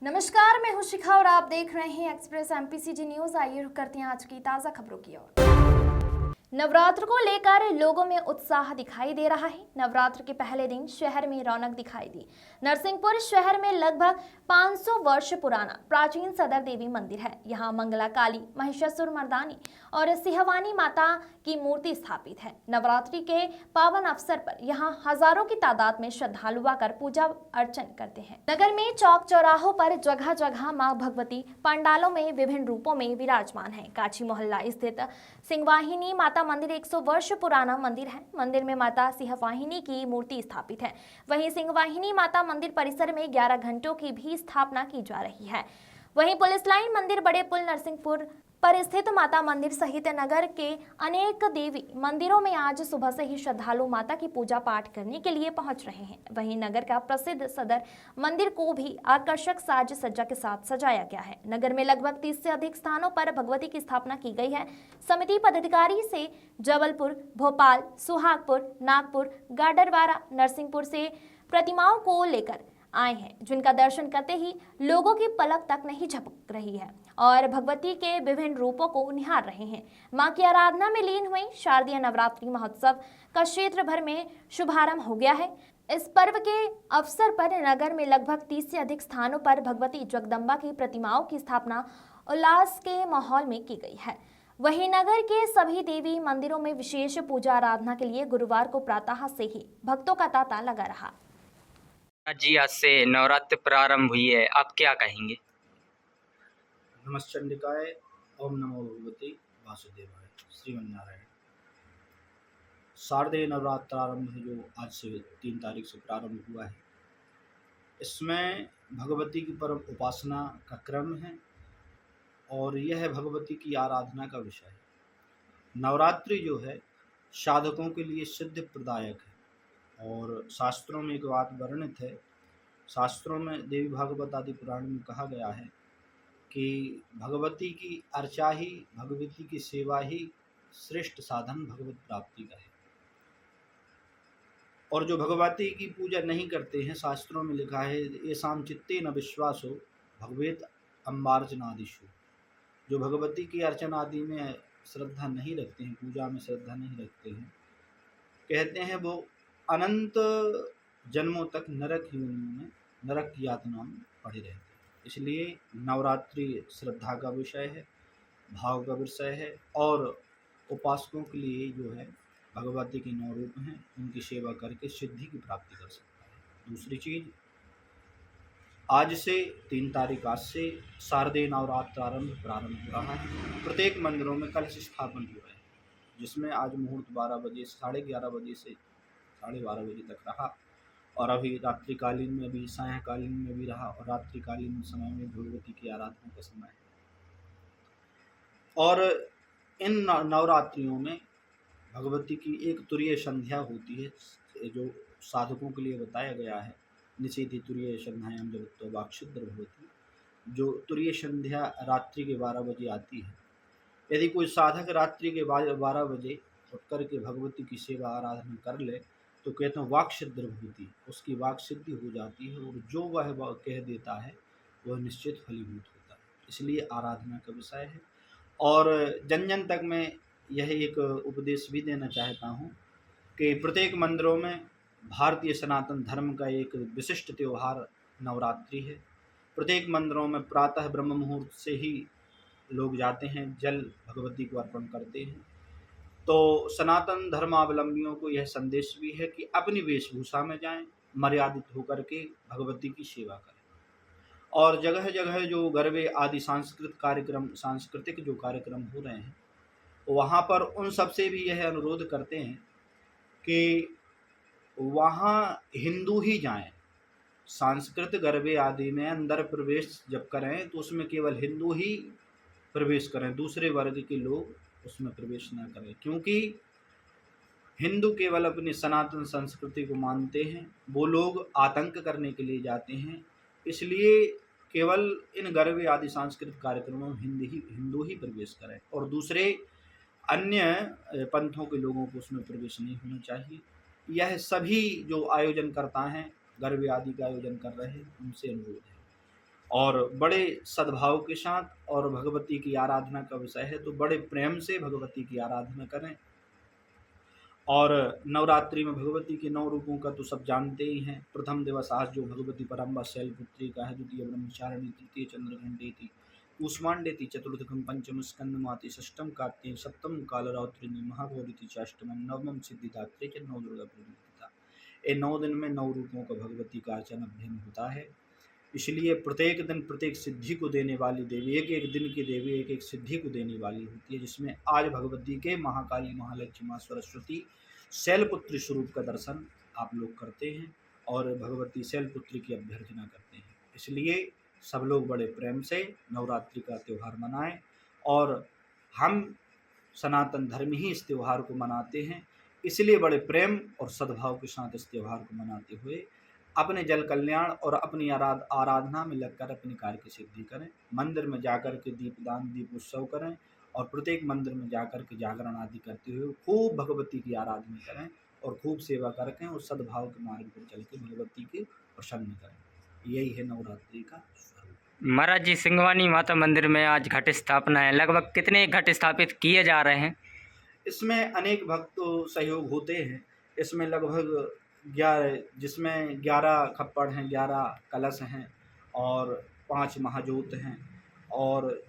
नमस्कार, मैं हूं शिखा और आप देख रहे हैं एक्सप्रेस एमपीसीजी न्यूज। आइए रुक करते हैं आज की ताजा खबरों की ओर। नवरात्र को लेकर लोगों में उत्साह दिखाई दे रहा है। नवरात्र के पहले दिन शहर में रौनक दिखाई दी। नरसिंहपुर शहर में लगभग 500 वर्ष पुराना प्राचीन सदर देवी मंदिर है। यहाँ मंगला काली, महिषासुर मर्दानी और सिंहवानी माता की मूर्ति स्थापित है। नवरात्रि के पावन अवसर पर यहाँ हजारों की तादाद में श्रद्धालु आकर पूजा अर्चन करते हैं। नगर में चौक चौराहों पर जगह जगह मां भगवती पंडालों में विभिन्न रूपों में विराजमान है। काची मोहल्ला स्थित सिंहवाहिनी माता मंदिर 100 वर्ष पुराना मंदिर है। मंदिर में माता सिंहवाहिनी की मूर्ति स्थापित है। वहीं सिंहवाहिनी माता मंदिर परिसर में 11 घंटों की भी स्थापना की जा रही है। वहीं पुलिस लाइन मंदिर, बड़े पुल, नरसिंहपुर पर स्थित माता मंदिर सहित नगर के अनेक देवी मंदिरों में आज सुबह से ही श्रद्धालु माता की पूजा पाठ करने के लिए पहुंच रहे हैं। वहीं नगर का प्रसिद्ध सदर मंदिर को भी आकर्षक साज सज्जा के साथ सजाया गया है। नगर में लगभग 30 से अधिक स्थानों पर भगवती की स्थापना की गई है। समिति पदाधिकारी से जबलपुर, भोपाल, सुहागपुर, नागपुर, गाडरवारा, नरसिंहपुर से प्रतिमाओं को लेकर आए हैं, जिनका दर्शन करते ही लोगों की पलक तक नहीं झपक रही है और भगवती के विभिन्न रूपों को निहार रहे हैं। मां की आराधना में लीन हुई शारदीय नवरात्रि महोत्सव का क्षेत्र भर में शुभारंभ हो गया है। इस पर्व के अवसर पर नगर में लगभग 30 से अधिक स्थानों पर भगवती जगदम्बा की प्रतिमाओं की स्थापना उल्लास के माहौल में की गई है। वहीं नगर के सभी देवी मंदिरों में विशेष पूजा आराधना के लिए गुरुवार को प्रातः से ही भक्तों का तांता लगा रहा। जी, आज से नवरात्र प्रारंभ हुई है, आप क्या कहेंगे? नमश्चंडिकाय, ओम नमो भगवते वासुदेवाय, श्रीमन्नारायण। शारदीय नवरात्र आरंभ है जो आज से 3 तारीख से प्रारंभ हुआ है। इसमें भगवती की परम उपासना का क्रम है और यह भगवती की आराधना का विषय है। नवरात्रि जो है साधकों के लिए सिद्ध प्रदायक है और शास्त्रों में एक बात वर्णित है। शास्त्रों में देवी भागवत आदि पुराण में कहा गया है कि भगवती की अर्चा ही, भगवती की सेवा ही श्रेष्ठ साधन भगवत प्राप्ति का है। और जो भगवती की पूजा नहीं करते हैं, शास्त्रों में लिखा है ये शाम चित्ते न विश्वासो भगवत अम्बार्चनादिशु। जो भगवती की अर्चना आदि में श्रद्धा नहीं रखते हैं, पूजा में श्रद्धा नहीं रखते हैं, कहते हैं वो अनंत जन्मों तक नरक योनियों में, नरक की यातनाओं में पड़े रहते हैं। इसलिए नवरात्रि श्रद्धा का विषय है, भाव का विषय है और उपासकों के लिए जो है भगवती के 9 रूप हैं, उनकी सेवा करके सिद्धि की प्राप्ति कर सकता है। दूसरी चीज़, आज से 3 तारीख आज से शारदीय नवरात्र प्रारंभ हो रहा है। प्रत्येक मंदिरों में कलश स्थापन हुआ है, जिसमें आज मुहूर्त 12 बजे, 11:30 बजे से 12:30 बजे तक रहा और अभी रात्रिकालीन में भी, सायंकालीन में भी रहा और रात्रिकालीन समय में भगवती की आराधना का समय है। और इन नवरात्रियों में भगवती की एक तुरीय संध्या होती है जो साधकों के लिए बताया गया है। निषेधि तुरीय संध्यायां जब वाक्षुद्र भगवती, जो तुरीय संध्या रात्रि के 12 बजे आती है। यदि कोई साधक रात्रि के 12 बजे उठ करके भगवती की सेवा आराधना कर ले तो कहते हैं वाक सिद्ध भूति, उसकी वाक सिद्धि हो जाती है और जो वह कह देता है वह निश्चित फलीभूत होता है। इसलिए आराधना का विषय है। और जन जन तक मैं यह एक उपदेश भी देना चाहता हूँ कि प्रत्येक मंदिरों में भारतीय सनातन धर्म का एक विशिष्ट त्यौहार नवरात्रि है। प्रत्येक मंदिरों में प्रातः ब्रह्म मुहूर्त से ही लोग जाते हैं, जल भगवती को अर्पण करते हैं। तो सनातन धर्मावलंबियों को यह संदेश भी है कि अपनी वेशभूषा में जाएं, मर्यादित होकर के भगवती की सेवा करें। और जगह जगह जो गरबे आदि सांस्कृतिक जो कार्यक्रम हो रहे हैं, वहाँ पर उन सबसे भी यह अनुरोध करते हैं कि वहाँ हिंदू ही जाएं। सांस्कृतिक गरबे आदि में अंदर प्रवेश जब करें तो उसमें केवल हिंदू ही प्रवेश करें, दूसरे वर्ग के लोग उसमें प्रवेश न करें, क्योंकि हिंदू केवल अपनी सनातन संस्कृति को मानते हैं। वो लोग आतंक करने के लिए जाते हैं, इसलिए केवल इन गरबे आदि सांस्कृतिक कार्यक्रमों में हिंदू ही प्रवेश करें और दूसरे अन्य पंथों के लोगों को उसमें प्रवेश नहीं होना चाहिए। यह सभी जो आयोजन करता हैं, गरबे आदि का आयोजन कर रहे हैं, उनसे अनुरोध है। और बड़े सद्भाव के साथ और भगवती की आराधना का विषय है तो बड़े प्रेम से भगवती की आराधना करें। और नवरात्रि में भगवती के 9 रूपों का तो सब जानते ही हैं। प्रथम दिवस आज जो भगवती परम्बा शैलपुत्री का है, द्वितीय ब्रह्मचारिणी, तृतीय चंद्रघंटेति, कूष्मांडेति, चतुर्थकम पंचम स्कंदमाति, षष्ठम कार्तिक, सप्तम कालरात्रिणी, महागौरीति, अष्टमम, नवमम सिद्धिदात्री च, 9 दुर्गा पूजा। ये 9 दिन में 9 रूपों का भगवती का अर्चन अध्ययन होता है। इसलिए प्रत्येक दिन प्रत्येक सिद्धि को देने वाली देवी, एक एक दिन की देवी एक एक सिद्धि को देने वाली होती है। जिसमें आज भगवती के महाकाली, महालक्ष्मी, माँ सरस्वती, शैलपुत्री स्वरूप का दर्शन आप लोग करते हैं और भगवती शैलपुत्री की अभ्यर्थना करते हैं। इसलिए सब लोग बड़े प्रेम से नवरात्रि का त्यौहार मनाएं और हम सनातन धर्म ही इस त्यौहार को मनाते हैं। इसलिए बड़े प्रेम और सद्भाव के साथ इस त्यौहार को मनाते हुए अपने जल कल्याण और अपनी आराधना में लगकर अपने कार्य की सिद्धि करें। मंदिर में जाकर के दीपदान, दीप उत्सव करें और प्रत्येक मंदिर में जाकर के जागरण आदि करते हुए खूब भगवती की आराधना करें और खूब सेवा करके और सद्भाव के मार्ग पर चल के भगवती के प्रसन्न करें। यही है नवरात्रि का स्वरूप। महाराज जी, सिंगवानी माता मंदिर में आज घट स्थापना है। लगभग कितने घट स्थापित किए जा रहे हैं? इसमें अनेक भक्तों सहयोग होते हैं। इसमें लगभग 11, जिसमें 11 खप्पड़ हैं, 11 कलश हैं और 5 महाजोत हैं और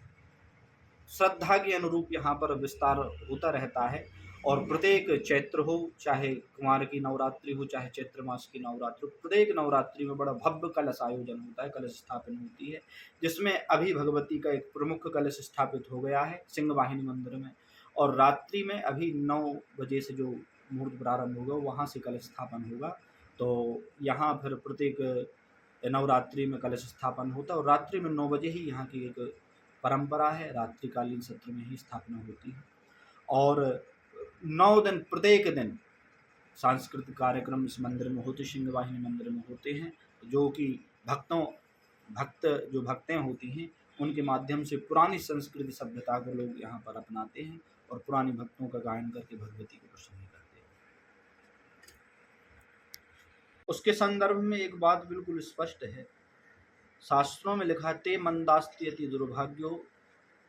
श्रद्धा के अनुरूप यहाँ पर विस्तार होता रहता है। और प्रत्येक चैत्र हो, चाहे कुमार की नवरात्रि हो, चाहे चैत्र मास की नवरात्रि हो, प्रत्येक नवरात्रि में बड़ा भव्य कलश आयोजन होता है, कलश स्थापन होती है। जिसमें अभी भगवती का एक प्रमुख कलश स्थापित हो गया है सिंहवाहिनी मंदिर में और रात्रि में अभी 9 बजे से जो मुहूर्त प्रारंभ होगा वहाँ से कलश स्थापन होगा। तो यहाँ फिर प्रत्येक नवरात्रि में कलश स्थापन होता है और रात्रि में 9 बजे ही यहाँ की एक परंपरा है, रात्रिकालीन सत्र में ही स्थापना होती है। और 9 दिन प्रत्येक दिन सांस्कृतिक कार्यक्रम इस मंदिर में होते, सिंहवाहिनी मंदिर में होते हैं, जो कि भक्तें होती हैं उनके माध्यम से पुरानी संस्कृति सभ्यता को लोग यहाँ पर अपनाते हैं और पुरानी भक्तों का गायन करके भगवती को प्रसन्न करते हैं। उसके संदर्भ में एक बात बिल्कुल स्पष्ट है, शास्त्रों में लिखा, ते मंदास्ति अति दुर्भाग्यो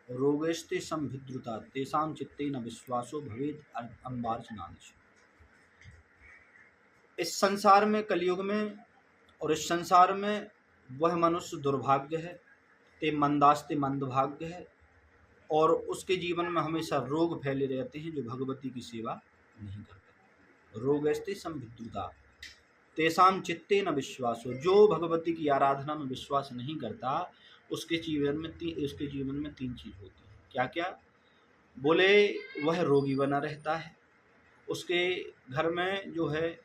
रोगेस्ते संभिद्रुता तेषां चित्ते न विश्वासो भवेद अम्बार्चनादिश। इस संसार में, कलयुग में और इस संसार में वह मनुष्य दुर्भाग्य है, ते मंदास्ते मंदभाग्य है और उसके जीवन में हमेशा रोग फैले रहते हैं जो भगवती की सेवा नहीं करता। रोगेस्ते संभिद्रुता तेषां चित्ते न विश्वासो, जो भगवती की आराधना में विश्वास नहीं करता उसके जीवन में 3 चीज़ होती हैं। क्या क्या? बोले, वह रोगी बना रहता है, उसके घर में जो है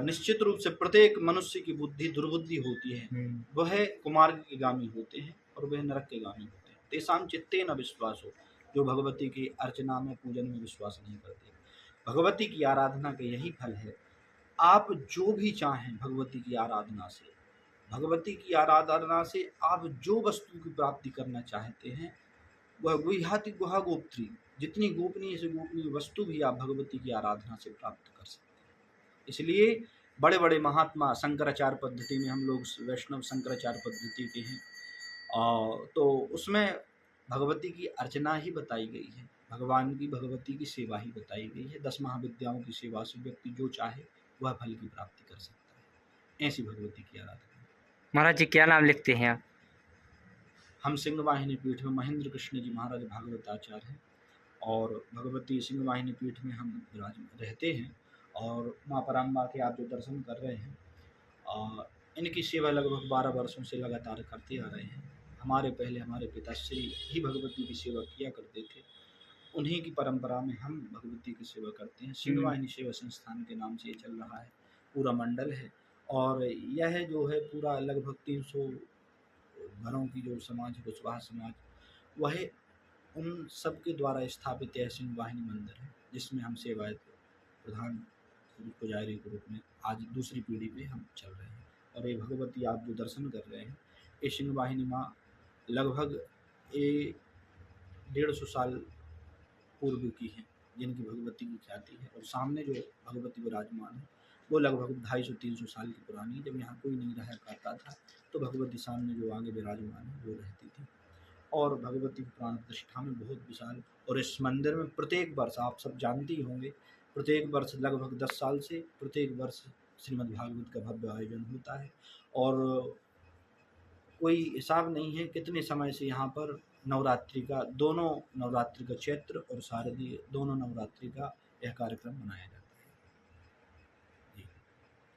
निश्चित रूप से प्रत्येक मनुष्य की बुद्धि दुर्बुद्धि होती है, वह कुमार्ग के गामी होते हैं और वह नरक के गामी होते हैं। तेषां चित्ते न विश्वासो, जो भगवती की अर्चना में, पूजन में विश्वास नहीं करते। भगवती की आराधना का यही फल है। आप जो भी चाहें भगवती की आराधना से, भगवती की आराधना से आप जो वस्तु की प्राप्ति करना चाहते हैं वह गुह्याति गुहा गोप्त्री, जितनी गोपनीय से गोपनीय वस्तु भी आप भगवती की आराधना से प्राप्त कर सकते हैं। इसलिए बड़े बड़े महात्मा शंकराचार्य पद्धति में, हम लोग वैष्णव शंकराचार्य पद्धति के हैं, तो उसमें भगवती की अर्चना ही बताई गई है, भगवान की, भगवती की सेवा ही बताई गई है। 10 महाविद्याओं की सेवा से व्यक्ति जो चाहे वह फल की प्राप्ति कर सकता है। ऐसी भगवती की आराधना। महाराज जी, क्या नाम लिखते हैं आप? हम सिंहवाहिनी पीठ में महेंद्र कृष्ण जी महाराज भागवत आचार्य हैं और भगवती सिंहवाहिनी पीठ में हम रहते हैं। और माँ पराम्बा के आप जो दर्शन कर रहे हैं, इनकी सेवा लगभग 12 वर्षों से लगातार करते आ रहे हैं। हमारे पिताश्री ही भगवती की सेवा किया करते थे, उन्हीं की परंपरा में हम भगवती की सेवा करते हैं। सिंहवाहिनी सेवा संस्थान के नाम से ये चल रहा है, पूरा मंडल है और यह जो है पूरा लगभग 300 घरों की जो समाज, कुशवाहा समाज, वह उन सब के द्वारा स्थापित यह सिंहवाहिनी मंदिर है, जिसमें हम सेवायत प्रधान पुजारी के रूप में आज दूसरी पीढ़ी पे हम चल रहे हैं। और ये भगवती आप जो दर्शन कर रहे हैं, ये सिंहवाहिनी माँ लगभग 150 साल पूर्व की हैं, जिनकी भगवती की ख्याति है। और सामने जो भगवती विराजमान है, वो लगभग 250-300 साल की पुरानी है। जब यहाँ कोई नहीं रहा करता था तो भगवती सामने जो आगे विराजमान है वो रहती थी। और भगवती की प्राण प्रतिष्ठा में बहुत विशाल, और इस मंदिर में प्रत्येक वर्ष, आप सब जानते ही होंगे, प्रत्येक वर्ष लगभग 10 साल से प्रत्येक वर्ष श्रीमद् भागवत का भव्य आयोजन होता है। और कोई हिसाब नहीं है कितने समय से यहाँ पर नवरात्रि का, दोनों नवरात्रि का, चैत्र और शारदीय दोनों नवरात्रि का यह कार्यक्रम मनाया जाता है।